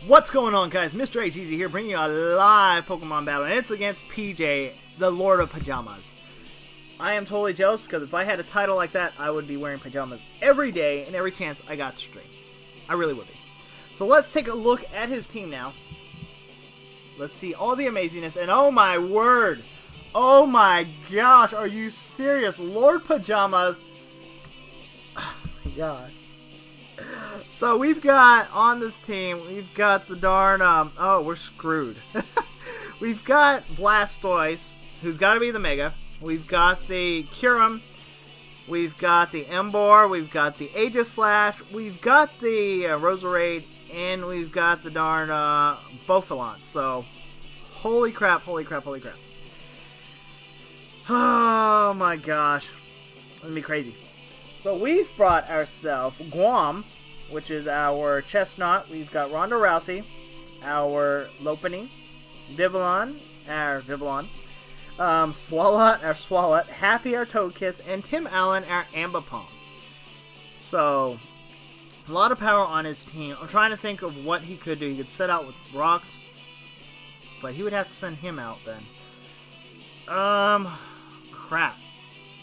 What's going on, guys? MrAGeezie here, bringing you a live Pokemon battle, and it's against PJ, the Lord of Pajamas. I am totally jealous because if I had a title like that, I would be wearing pajamas every day and every chance I got to stream. I really would be. So let's take a look at his team now. Let's see all the amazingness, and oh my word! Oh my gosh, are you serious? Lord Pajamas. Oh my gosh. So we've got, on this team, we've got the darn, oh, we're screwed. We've got Blastoise, who's got to be the Mega. We've got the Kyurem. We've got the Emboar. We've got the Aegislash. We've got the Roserade. And we've got the darn Bouffalant. So, holy crap, holy crap, holy crap. Oh my gosh. It's going to be crazy. So we've brought ourselves Guam, which is our Chestnut. We've got Ronda Rousey, our Lopunny, Vivillon, our Vivillon, Swalot, our Swalot, Happy, our Togekiss, and Tim Allen, our Ambipom. So, a lot of power on his team. I'm trying to think of what he could do. He could set out with rocks, but he would have to send him out then. Crap.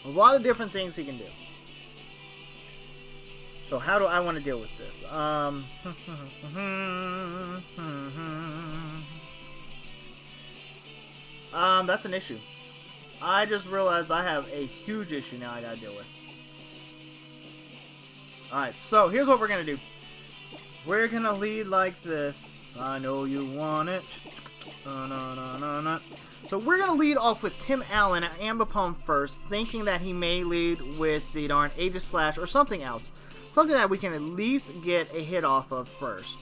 A lot of different things he can do. So how do I want to deal with this? That's an issue. I just realized I have a huge issue now I gotta deal with. Alright, so here's what we're gonna do. We're gonna lead like this. I know you want it. So we're gonna lead off with Tim Allen at Ambipom first, thinking that he may lead with the darn Aegislash or something else. Something that we can at least get a hit off of first.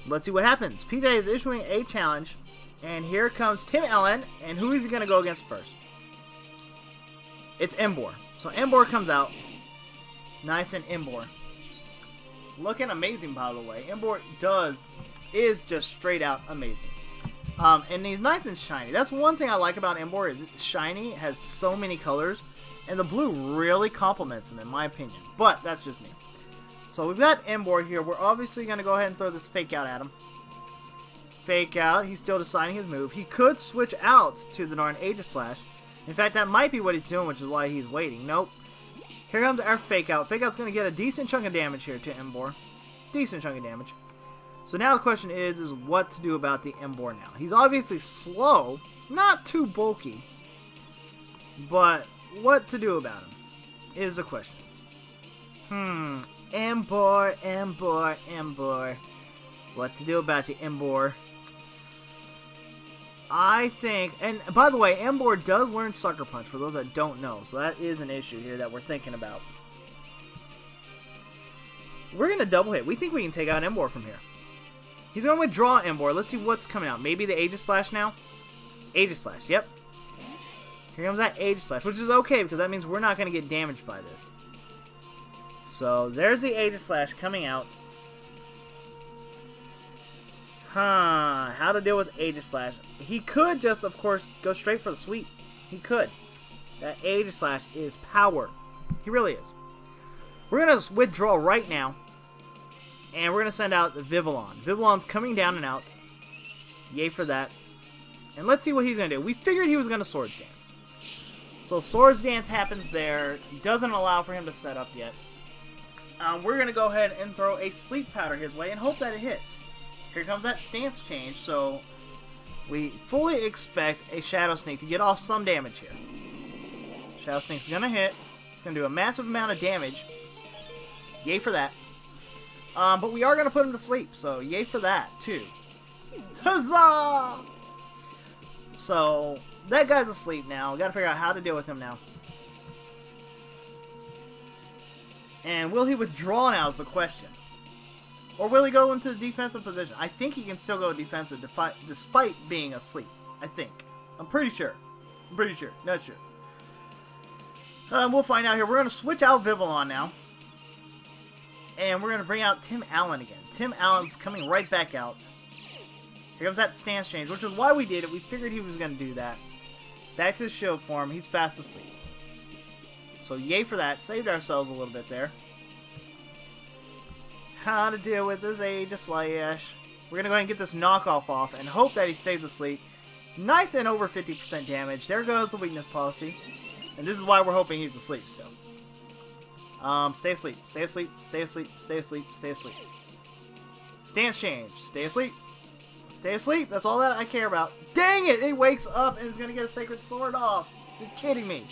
Let's see what happens. PJ is issuing a challenge. And here comes Tim Allen. And who is he going to go against first? It's Emboar. So Emboar comes out. Nice and Emboar. Looking amazing, by the way. Emboar is just straight out amazing. And he's nice and shiny. That's one thing I like about Emboar, is it's shiny. It has so many colors. And the blue really complements him, in my opinion. But that's just me. So we've got Emboar here. We're obviously going to go ahead and throw this Fake Out at him. Fake Out. He's still deciding his move. He could switch out to the darn Aegislash. In fact, that might be what he's doing, which is why he's waiting. Nope. Here comes our Fake Out. Fake Out's going to get a decent chunk of damage here to Emboar. Decent chunk of damage. So now the question is what to do about the Emboar now. He's obviously slow. Not too bulky. But what to do about him is the question. Emboar, Emboar, Emboar. What to do about you, Emboar? I think, and by the way, Emboar does learn Sucker Punch, for those that don't know. So that is an issue here that we're thinking about. We're going to double hit. We think we can take out Emboar from here. He's going to withdraw Emboar. Let's see what's coming out. Maybe the Aegislash now? Aegislash, yep. Here comes that Aegislash, which is okay because that means we're not going to get damaged by this. So there's the Aegislash coming out. How to deal with Aegislash. He could just, of course, go straight for the sweep. He could. That Aegislash is power. He really is. We're going to withdraw right now. And we're going to send out the Vivillon. Vivillon's coming down and out. Yay for that. And let's see what he's going to do. We figured he was going to Swords Dance. So Swords Dance happens there. Doesn't allow for him to set up yet. We're going to go ahead and throw a Sleep Powder his way and hope that it hits. Here comes that stance change, so we fully expect a Shadow Sneak to get off some damage here. Shadow Sneak's going to hit. It's going to do a massive amount of damage. Yay for that. But we are going to put him to sleep, so yay for that, too. Huzzah! So that guy's asleep now. We got to figure out how to deal with him now. And will he withdraw now is the question. Or will he go into the defensive position? I think he can still go defensive despite being asleep. I think. I'm pretty sure. I'm pretty sure. Not sure. We'll find out here. We're going to switch out Vivillon now. And we're going to bring out Tim Allen again. Tim Allen's coming right back out. Here comes that stance change, which is why we did it. We figured he was going to do that. Back to the shield form. He's fast asleep. So yay for that. Saved ourselves a little bit there. how to deal with this Aegis Slash. We're going to go ahead and get this knockoff off and hope that he stays asleep. Nice and over 50% damage. There goes the weakness policy. And this is why we're hoping he's asleep still. Stay asleep. Stay asleep. Stay asleep. Stay asleep. Stay asleep. Stance change. Stay asleep. Stay asleep. That's all that I care about. Dang it! He wakes up and is going to get a Sacred Sword off. You're kidding me.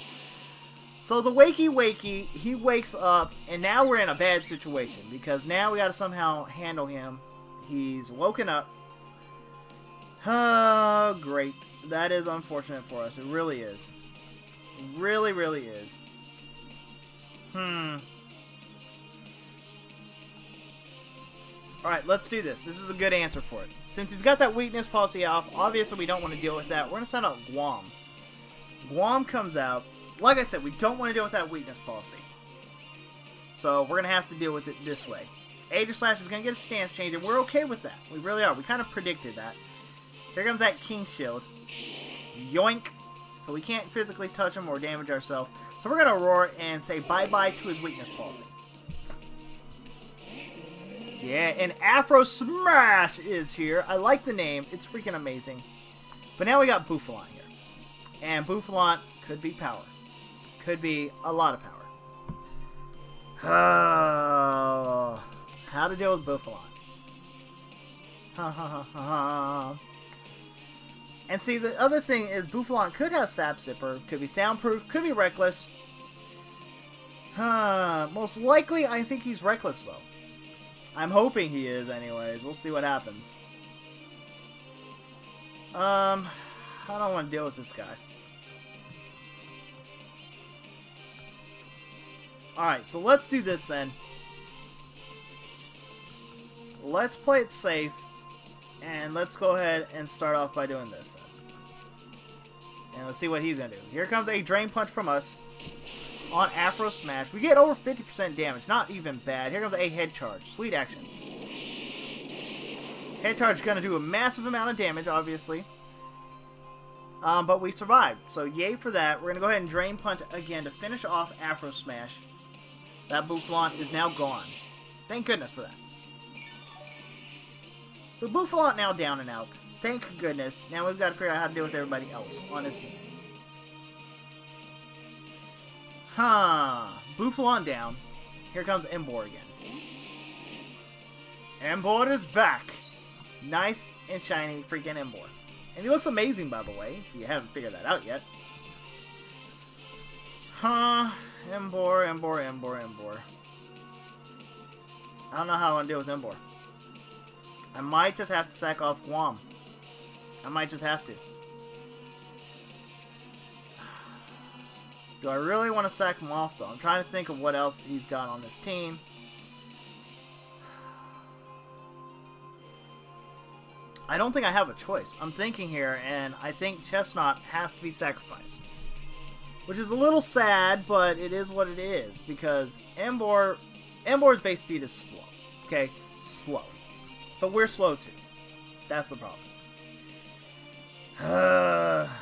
So the wakey, he wakes up, and now we're in a bad situation. Because now we got to somehow handle him. He's woken up. Oh, great. That is unfortunate for us. It really is. It really, really is. Alright, let's do this. This is a good answer for it. Since he's got that weakness policy off, obviously we don't want to deal with that. We're going to send out Guam. Guam comes out. Like I said, we don't want to deal with that weakness policy. So we're going to have to deal with it this way. Aegis Slash is going to get a stance change, and we're okay with that. We really are. We kind of predicted that. Here comes that King Shield. Yoink. So we can't physically touch him or damage ourselves. So we're going to roar and say bye-bye to his weakness policy. Yeah, and Afro Smash is here. I like the name. It's freaking amazing. But now we got Bouffalant here. And Bouffalant could be power. Could be a lot of power. Oh, how to deal with Bouffalant. Ha ha ha ha. And see, the other thing is Bouffalant could have Sap Zipper, could be soundproof, could be reckless. Most likely, I think he's reckless, though. I'm hoping he is, anyways. We'll see what happens. I don't want to deal with this guy. Alright, so let's do this then. Let's play it safe. And let's go ahead and start off by doing this. And let's see what he's going to do. Here comes a Drain Punch from us on Afro Smash. We get over 50% damage. Not even bad. Here comes a Head Charge. Sweet action. Head Charge is going to do a massive amount of damage, obviously. But we survived. So yay for that. We're going to go ahead and Drain Punch again to finish off Afro Smash. That Bouffalant is now gone. Thank goodness for that. So Bouffalant now down and out. Thank goodness. Now we've got to figure out how to deal with everybody else on this team. Bouffalant down. Here comes Embor again. Embor is back. Nice and shiny freaking Embor. And he looks amazing, by the way, if you haven't figured that out yet. Embor. I don't know how I want to deal with Embor. I might just have to sack off Guam. I might just have to. Do I really want to sack him off, though? I'm trying to think of what else he's got on this team. I don't think I have a choice. I'm thinking here, and I think Chestnut has to be sacrificed. Which is a little sad, but it is what it is. Because Embor's base speed is slow. Okay? Slow. But we're slow, too. That's the problem.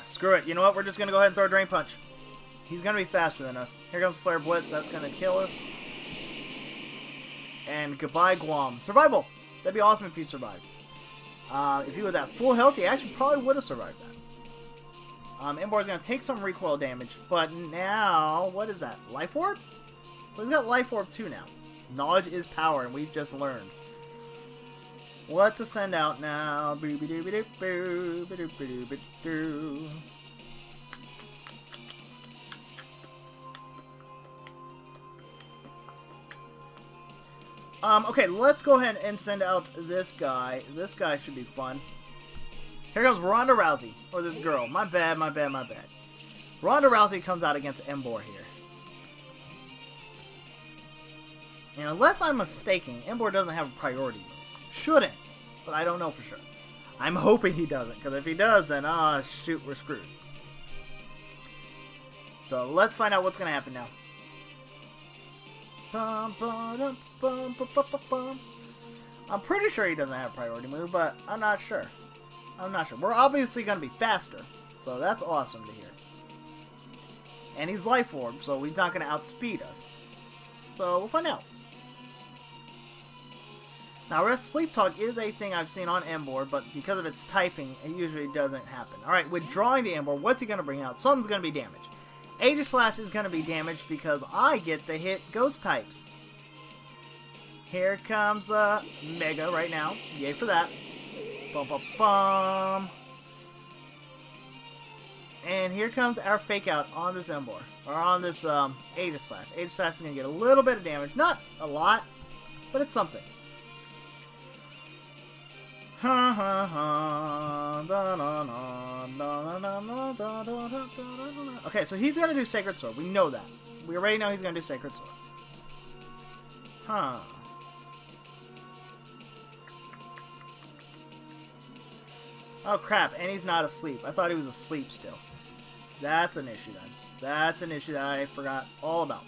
Screw it. You know what? We're just going to go ahead and throw a Drain Punch. He's going to be faster than us. Here comes Flare Blitz. That's going to kill us. And goodbye, Guam. Survival! That'd be awesome if he survived. If he was at full health, he actually probably would have survived that. Embor's going to take some recoil damage. But now, what is that? Life Orb? So he's got Life Orb too now. Knowledge is power, and we've just learned. What to send out now? Okay, let's go ahead and send out this guy. This guy should be fun. Here comes Ronda Rousey. Or this girl. My bad. Ronda Rousey comes out against Embor here. And unless I'm mistaken, Embor doesn't have a priority move. Shouldn't, but I don't know for sure. I'm hoping he doesn't, because if he does, then, shoot, we're screwed. So, let's find out what's going to happen now. I'm pretty sure he doesn't have a priority move, but I'm not sure. We're obviously going to be faster, so that's awesome to hear. And he's Life Orb, so he's not going to outspeed us. So, we'll find out. Now, Rest Sleep Talk is a thing I've seen on Emboar, but because of its typing, it usually doesn't happen. Alright, withdrawing the Emboar, what's he going to bring out? Something's going to be damaged. Aegis Slash is going to be damaged because I get to hit Ghost types. Here comes Mega right now. Yay for that. Bum, bum, bum. And here comes our Fake Out on this Emboar. Or on this Aegis Slash. Aegis Slash is going to get a little bit of damage. Not a lot, but it's something. Okay, so he's going to do Sacred Sword. We know that. We already know he's going to do Sacred Sword. Huh. Oh crap, and he's not asleep. I thought he was asleep still. That's an issue then. That's an issue that I forgot all about.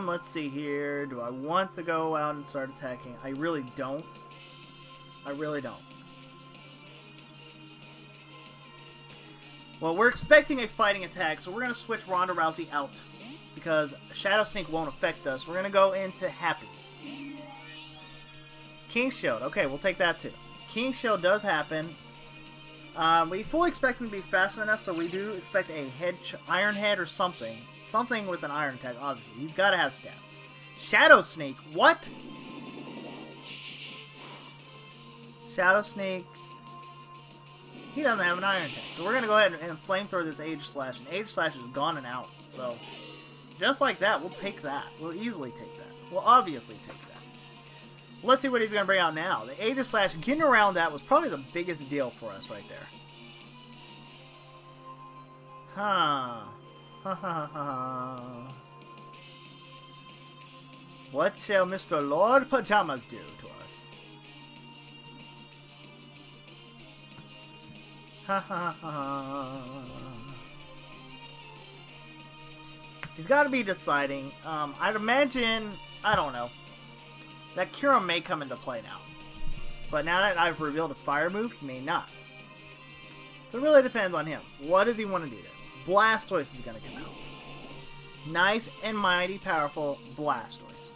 Let's see here. Do I want to go out and start attacking? I really don't. I really don't. Well, we're expecting a fighting attack, so we're going to switch Ronda Rousey out. Because Shadow Sneak won't affect us. We're going to go into Happy. King's Shield. Okay, we'll take that too. King's Shield does happen. We fully expect him to be faster than us, so we do expect a Iron Head or something. Something with an Iron Tag, obviously. He's got to have Stab. Shadow Sneak. What? Shadow Sneak. He doesn't have an Iron Tag. So we're going to go ahead and Flamethrower this Aegis Slash. And Aegis Slash is gone and out. So, just like that, we'll take that. We'll easily take that. We'll obviously take that. Let's see what he's going to bring out now. The Aegis Slash, getting around that was probably the biggest deal for us right there. Huh. Ha ha ha. What shall Mr. Lord Pajamas do to us? Ha ha ha. He's got to be deciding. I'd imagine, I don't know, that Kyurem may come into play now. But now that I've revealed a fire move, he may not. So it really depends on him. What does he want to do there? Blastoise is going to come out. Nice and mighty powerful Blastoise.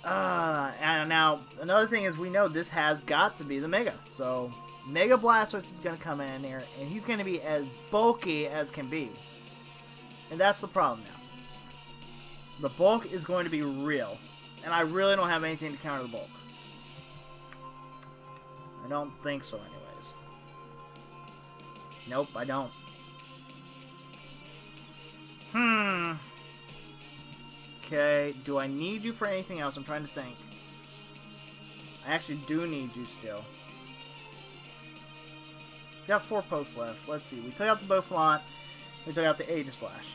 And now, another thing is we know this has got to be the Mega. So, Mega Blastoise is going to come in there, and he's going to be as bulky as can be. And that's the problem now. The bulk is going to be real. And I really don't have anything to counter the bulk. I don't think so anyways. Nope, I don't. Okay, do I need you for anything else? I'm trying to think. I actually do need you still. He's got 4 pokes left. Let's see. We took out the Bowflaunt. We took out the Aegis Slash.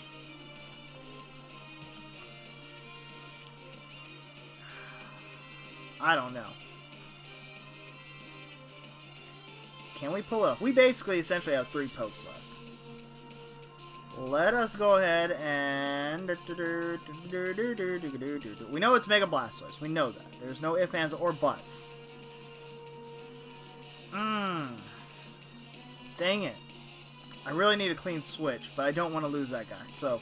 I don't know. Can we pull it off? We basically essentially have 3 pokes left. Let us go ahead and... We know it's Mega Blastoise. We know that. There's no ifs, ands, or buts. Dang it. I really need a clean switch, but I don't want to lose that guy. So,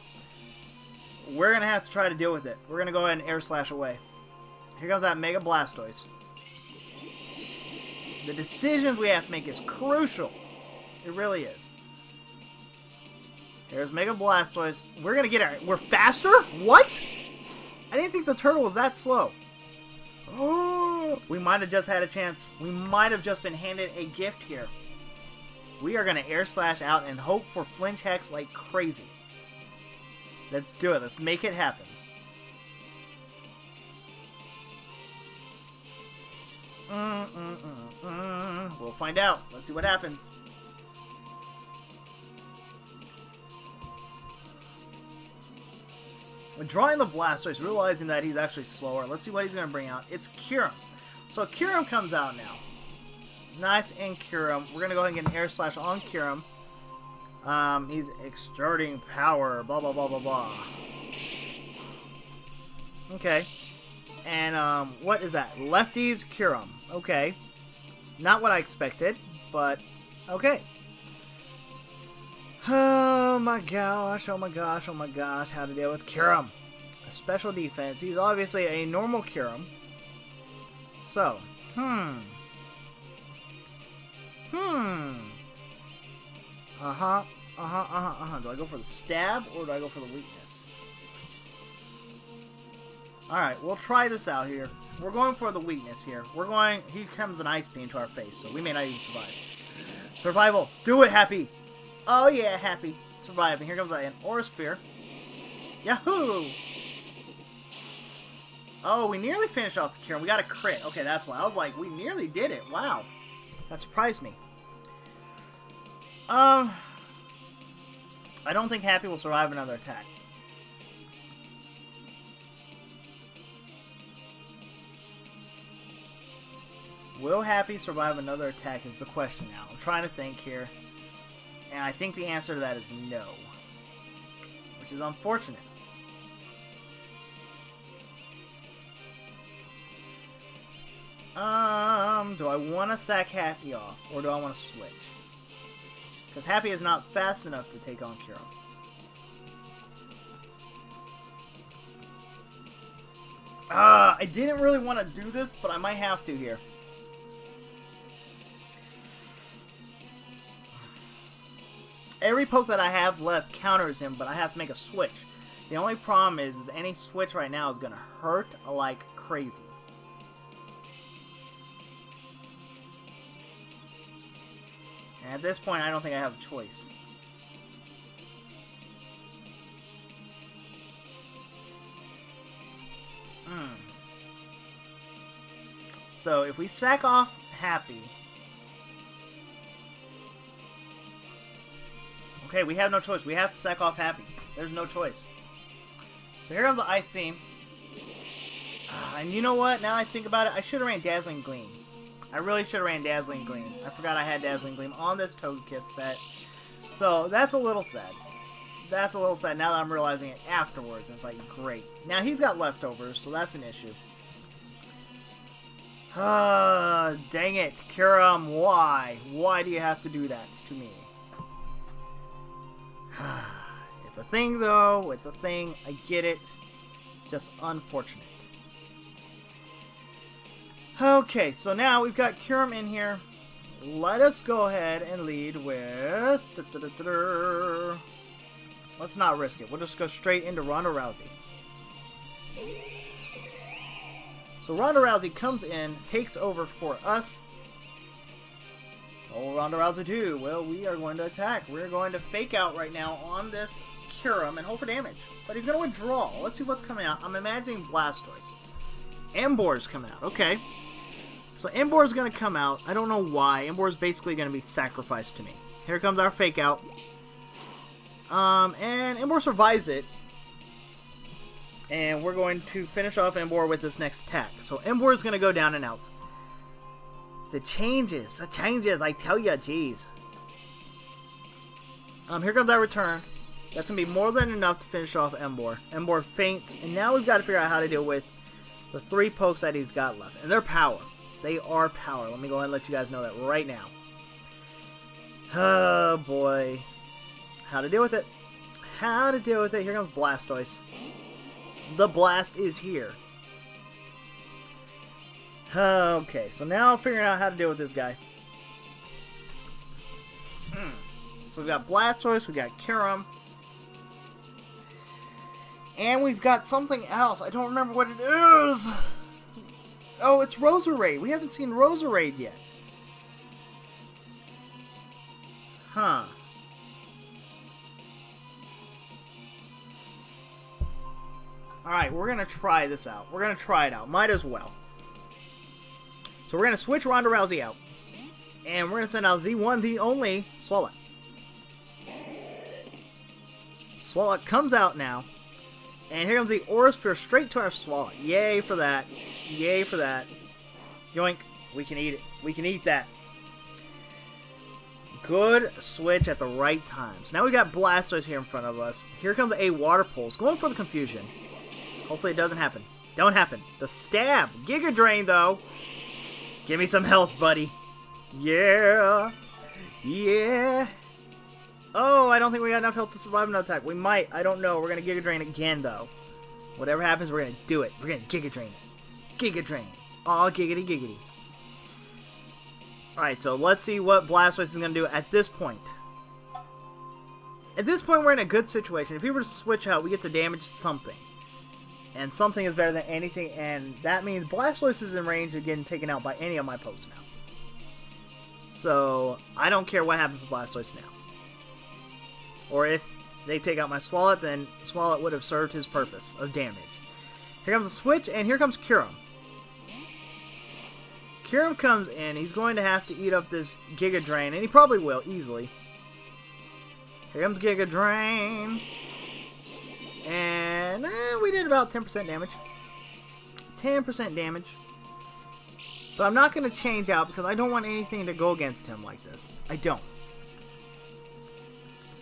we're going to have to try to deal with it. We're going to go ahead and Air Slash away. Here comes that Mega Blastoise. The decisions we have to make is crucial. It really is. There's Mega Blastoise. We're gonna get our... We're faster? What? I didn't think the turtle was that slow. Oh, we might have just had a chance. We might have just been handed a gift here. We are gonna Air Slash out and hope for Flinch Hex like crazy. Let's do it. Let's make it happen. We'll find out. Let's see what happens. When drawing the Blastoise, realizing that he's actually slower, let's see what he's going to bring out. It's Kyurem. So Kyurem comes out now. Nice and Kyurem. We're going to go ahead and get an Air Slash on Kyurem. He's exerting power. Blah, blah, blah, blah, blah. Okay. And, what is that? Lefties Kyurem. Okay. Not what I expected, but okay. Oh my gosh, oh my gosh, oh my gosh, how to deal with Kyurem. special defense. He's obviously a normal Kyurem. So, Do I go for the stab or do I go for the weakness? Alright, we'll try this out here. We're going for the weakness here. He comes an ice beam to our face, so we may not even survive. Survival! Do it, Happy! Oh yeah, Happy. Survive. And here comes an Aura Sphere. Yahoo! Oh, we nearly finished off the Kyurem. We got a crit. Okay, that's why. I was like, we nearly did it. Wow. That surprised me. I don't think Happy will survive another attack. Will Happy survive another attack is the question now. I'm trying to think here. And I think the answer to that is no. Which is unfortunate. Do I want to sack Happy off? Or do I want to switch? Because Happy is not fast enough to take on Kyurem. I didn't really want to do this, but I might have to here. Every poke that I have left counters him, but I have to make a switch. The only problem is any switch right now is going to hurt like crazy. And at this point, I don't think I have a choice. So, if we sack off Happy... Okay, we have no choice. We have to sack off Happy. There's no choice. So here comes the Ice Beam. And you know what? Now I think about it, I should have ran Dazzling Gleam. I really should have ran Dazzling Gleam. I forgot I had Dazzling Gleam on this Togekiss set. So that's a little sad. That's a little sad now that I'm realizing it afterwards. It's like, great. Now he's got leftovers, so that's an issue. Dang it. Kyurem, why? Why do you have to do that to me? It's a thing, though. It's a thing. I get it. It's just unfortunate. Okay, so now we've got Kyurem in here. Let us go ahead and lead with... Let's not risk it. We'll just go straight into Ronda Rousey. So Ronda Rousey comes in, takes over for us. Oh, Ronda Rousey 2. Well, we are going to attack. We're going to fake out right now on this Kyurem and hope for damage. But he's going to withdraw. Let's see what's coming out. I'm imagining Blastoise. Emboar's coming out. Okay. So Emboar's going to come out. I don't know why. Emboar's basically going to be sacrificed to me. Here comes our fake out. And Emboar survives it. And we're going to finish off Emboar with this next attack. So Emboar is going to go down and out. The changes, I tell ya, jeez. Here comes our return. That's going to be more than enough to finish off Emboar. Emboar faints, and now we've got to figure out how to deal with the 3 pokes that he's got left. And they're power. They are power. Let me go ahead and let you guys know that right now. Oh, boy. How to deal with it. How to deal with it. Here comes Blastoise. The blast is here. Okay, so now I'm figuring out how to deal with this guy. So we've got Blastoise, we've got Kyurem. And we've got something else. I don't remember what it is. Oh, it's Roserade. We haven't seen Roserade yet. Huh. Alright, we're going to try this out. We're going to try it out. Might as well. So we're going to switch Ronda Rousey out. And we're going to send out the one, the only, Swalot. Swalot comes out now. And here comes the Aura Sphere straight to our Swalot. Yay for that. Yay for that. Yoink. We can eat it. We can eat that. Good switch at the right time. So now we got Blastoise here in front of us. Here comes a Water Pulse. Going for the confusion. Hopefully it doesn't happen. Don't happen. The stab. Giga Drain, though. Give me some health, buddy. Yeah. Yeah. Oh, I don't think we got enough health to survive another attack. We might. I don't know. We're going to Giga Drain again, though. Whatever happens, we're going to do it. We're going to Giga Drain it. Giga Drain. Aw, giggity giggity. Alright, so let's see what Blastoise is going to do at this point. At this point, we're in a good situation. If he were to switch out, we get to damage something. And something is better than anything, and that means Blastoise is in range of getting taken out by any of my pokes now. So, I don't care what happens to Blastoise now. Or if they take out my Swalot, then Swalot would have served his purpose of damage. Here comes a switch, and here comes Kyurem. Kyurem comes in, he's going to have to eat up this Giga Drain, and he probably will, easily. Here comes Giga Drain. And we did about 10% damage. 10% damage. But I'm not going to change out because I don't want anything to go against him like this. I don't.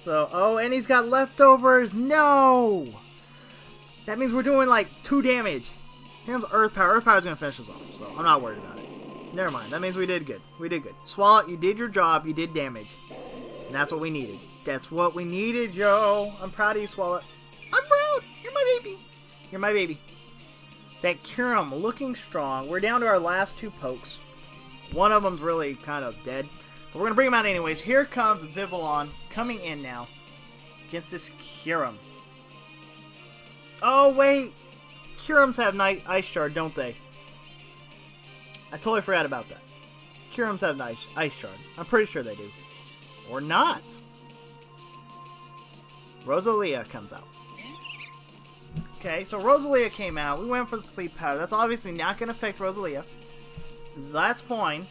So, oh, and he's got leftovers. No! That means we're doing like 2 damage. Here comes Earth Power. Earth Power is going to finish us off, so I'm not worried about it. Never mind. That means we did good. We did good. Swallow, you did your job. You did damage. And that's what we needed. That's what we needed, yo. I'm proud of you, Swallow. I'm proud. You're my baby. You're my baby. That Kyurem looking strong. We're down to our last 2 pokes. One of them's really kind of dead. But we're going to bring him out anyways. Here comes Vivillon coming in now against this Kyurem. Oh, wait. Kyurems have Ice Shard, don't they? I totally forgot about that. Kyurems have Ice Shard. I'm pretty sure they do. Or not. Rosalia comes out. Okay, so Rosalia came out. We went for the Sleep Powder. That's obviously not going to affect Rosalia. That's fine.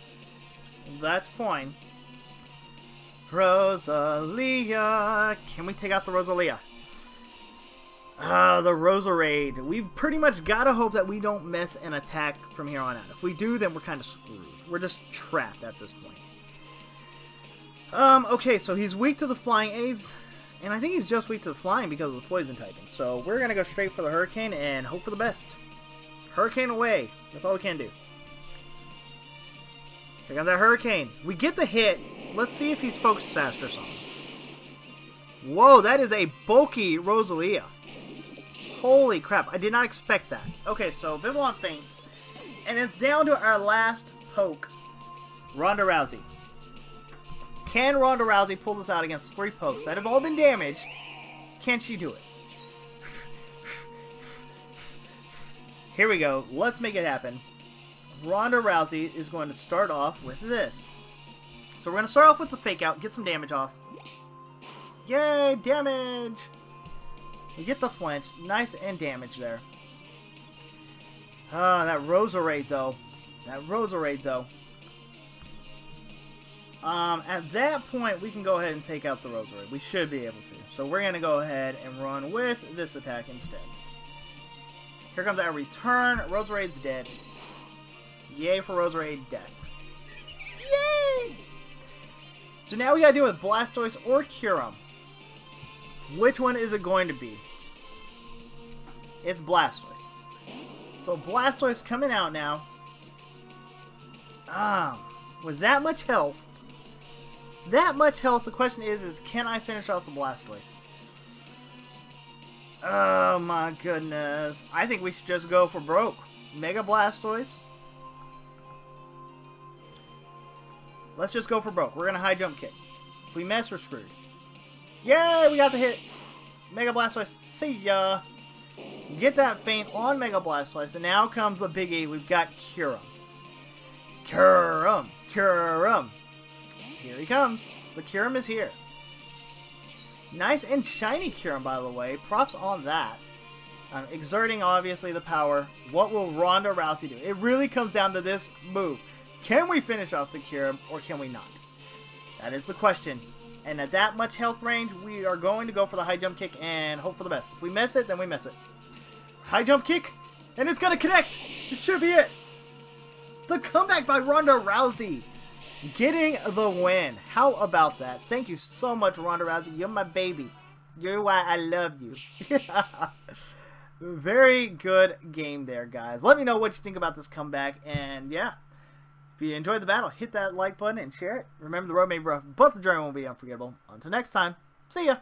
That's fine. Rosalia. Can we take out the Rosalia? The Roserade. We've pretty much got to hope that we don't miss an attack from here on out. If we do, then we're kind of screwed. We're just trapped at this point. Okay, so he's weak to the flying aids. And I think he's just weak to the flying because of the poison typing. So we're going to go straight for the Hurricane and hope for the best. Hurricane away. That's all we can do. Here comes that Hurricane. We get the hit. Let's see if he's Focus Sash or something. Whoa, that is a bulky Rosalia. Holy crap, I did not expect that. Okay, so Vivillon faints. And it's down to our last poke. Ronda Rousey. Can Ronda Rousey pull this out against 3 pokes that have all been damaged? Can she do it? Here we go. Let's make it happen. Ronda Rousey is going to start off with this. So we're going to start off with the Fake Out, get some damage off. Yay, damage! We get the flinch. Nice and damage there. That Roserade though. That Roserade though. At that point, we can go ahead and take out the Roserade. We should be able to. So we're going to go ahead and run with this attack instead. Here comes our return. Roserade's dead. Yay for Roserade death. Yay! So now we got to deal with Blastoise or Kyurem. Which one is it going to be? It's Blastoise. So Blastoise coming out now. With that much health, the question is can I finish off the Blastoise? Oh my goodness. I think we should just go for broke. Mega Blastoise. Let's just go for broke. We're going to high jump kick. If we mess, we're screwed. Yay, we got the hit. Mega Blastoise. See ya. Get that feint on Mega Blastoise. And now comes the big E. We've got Kyurem. Kyurem. Kyurem. Here he comes. The Kyurem is here. Nice and shiny Kyurem, by the way. Props on that. Exerting, obviously, the power. What will Ronda Rousey do? It really comes down to this move. Can we finish off the Kyurem, or can we not? That is the question. And at that much health range, we are going to go for the high jump kick and hope for the best. If we miss it, then we miss it. High jump kick, and it's going to connect. This should be it. The comeback by Ronda Rousey. Getting the win. How about that? Thank you so much, Ronda Rousey. You're my baby. You're why I love you. Very good game there, guys. Let me know what you think about this comeback. And yeah, if you enjoyed the battle, hit that like button and share it. Remember, the road may be rough, but the journey won't be unforgettable. Until next time, see ya.